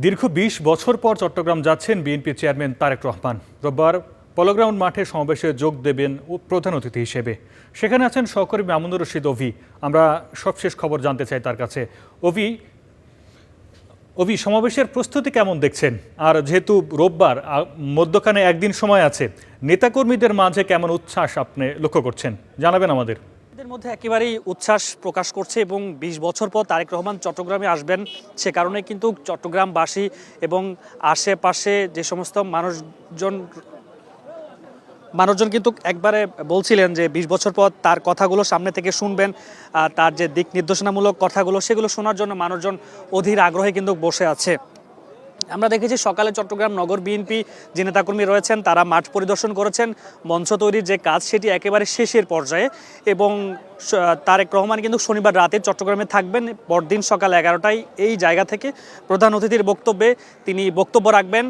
দীর্ঘ ২০ বছর পর চট্টগ্রাম যাচ্ছেন বিএনপি চেয়ারম্যান তারেক রহমান। রোববার পলোগ্রাউন্ড মাঠে সমাবেশে যোগ দেবেন প্রধান অতিথি হিসেবে। সেখানে আছেন সহকর্মী মামুনুর রশিদ অভি। আমরা সবশেষ খবর জানতে চাই তার কাছে। অভি, সমাবেশের প্রস্তুতি কেমন দেখছেন? আর যেহেতু রোববার, মধ্যখানে একদিন সময় আছে, নেতাকর্মীদের মাঝে কেমন উচ্ছ্বাস আপনি লক্ষ্য করছেন, জানাবেন আমাদের। এদের মধ্যে একেবারেই উচ্ছ্বাস প্রকাশ করছে এবং ২০ বছর পর তারেক রহমান চট্টগ্রামে আসবেন সে কারণে কিন্তু চট্টগ্রামবাসী এবং আশেপাশে যে সমস্ত মানুষজন কিন্তু একবারে বলছিলেন যে ২০ বছর পর তার কথাগুলো সামনে থেকে শুনবেন, তার যে দিক নির্দেশনামূলক কথাগুলো সেগুলো শোনার জন্য মানুষজন অধীর আগ্রহে কিন্তু বসে আছে। আমরা দেখেছি সকালে চট্টগ্রাম নগর বিএনপি যে নেতাকর্মী রয়েছেন তারা মাঠ পরিদর্শন করেছেন। মঞ্চ তৈরির যে কাজ সেটি একেবারে শেষের পর্যায়ে এবং তারেক রহমান কিন্তু শনিবার রাতে চট্টগ্রামে থাকবেন। পরদিন সকাল 11টায় এই জায়গা থেকে প্রধান অতিথির বক্তব্যে তিনি বক্তব্য রাখবেন।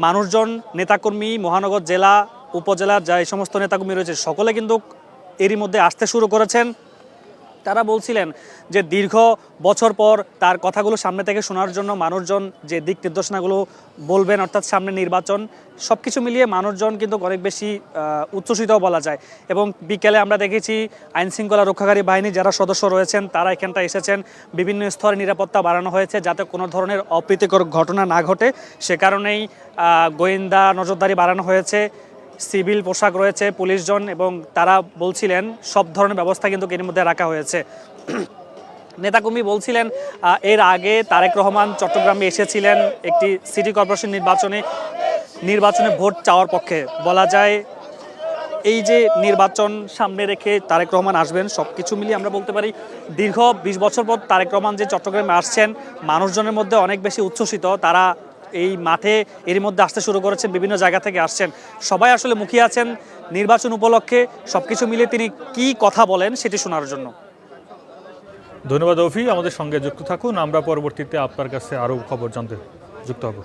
মানুষজন, নেতাকর্মী, মহানগর জেলা উপজেলার যে সমস্ত নেতাকর্মী রয়েছে সকলে কিন্তু এরই মধ্যে আসতে শুরু করেছেন। তারা বলছিলেন যে দীর্ঘ বছর পর তার কথাগুলো সামনে থেকে শোনার জন্য মানুষজন যে দিক নির্দেশনাগুলো বলবেন, অর্থাৎ সামনে নির্বাচন, সব কিছু মিলিয়ে মানুষজন কিন্তু অনেক বেশি উচ্ছ্বসিত বলা যায়। এবং বিকেলে আমরা দেখেছি আইনশৃঙ্খলা রক্ষাকারী বাহিনী যারা সদস্য রয়েছেন তারা এখানটা এসেছেন। বিভিন্ন স্তরে নিরাপত্তা বাড়ানো হয়েছে যাতে কোনো ধরনের অপ্রীতিকর ঘটনা না ঘটে, সে কারণেই গোয়েন্দা নজরদারি বাড়ানো হয়েছে। সিভিল পোশাক রয়েছে, পুলিশজন, এবং তারা বলছিলেন সব ধরনের ব্যবস্থা কিন্তু এর মধ্যে রাখা হয়েছে। নেতাকর্মী বলছিলেন এর আগে তারেক রহমান চট্টগ্রামে এসেছিলেন একটি সিটি কর্পোরেশন নির্বাচনে ভোট চাওয়ার পক্ষে। বলা যায় এই যে নির্বাচন সামনে রেখে তারেক রহমান আসবেন, সব কিছু মিলিয়ে আমরা বলতে পারি দীর্ঘ ২০ বছর পর তারেক রহমান যে চট্টগ্রামে আসছেন, মানুষজনের মধ্যে অনেক বেশি উচ্ছ্বসিত। তারা এই মাঠে এর মধ্যে আসতে শুরু করেছেন, বিভিন্ন জায়গা থেকে আসছেন। সবাই আসলে মুখিয়ে আছেন নির্বাচন উপলক্ষে সবকিছু মিলিয়ে তিনি কি কথা বলেন সেটি শোনার জন্য। ধন্যবাদ অভি, আমাদের সঙ্গে যুক্ত থাকুন। আমরা পরবর্তীতে আপনার কাছে আরও খবর জানতে যুক্ত হব।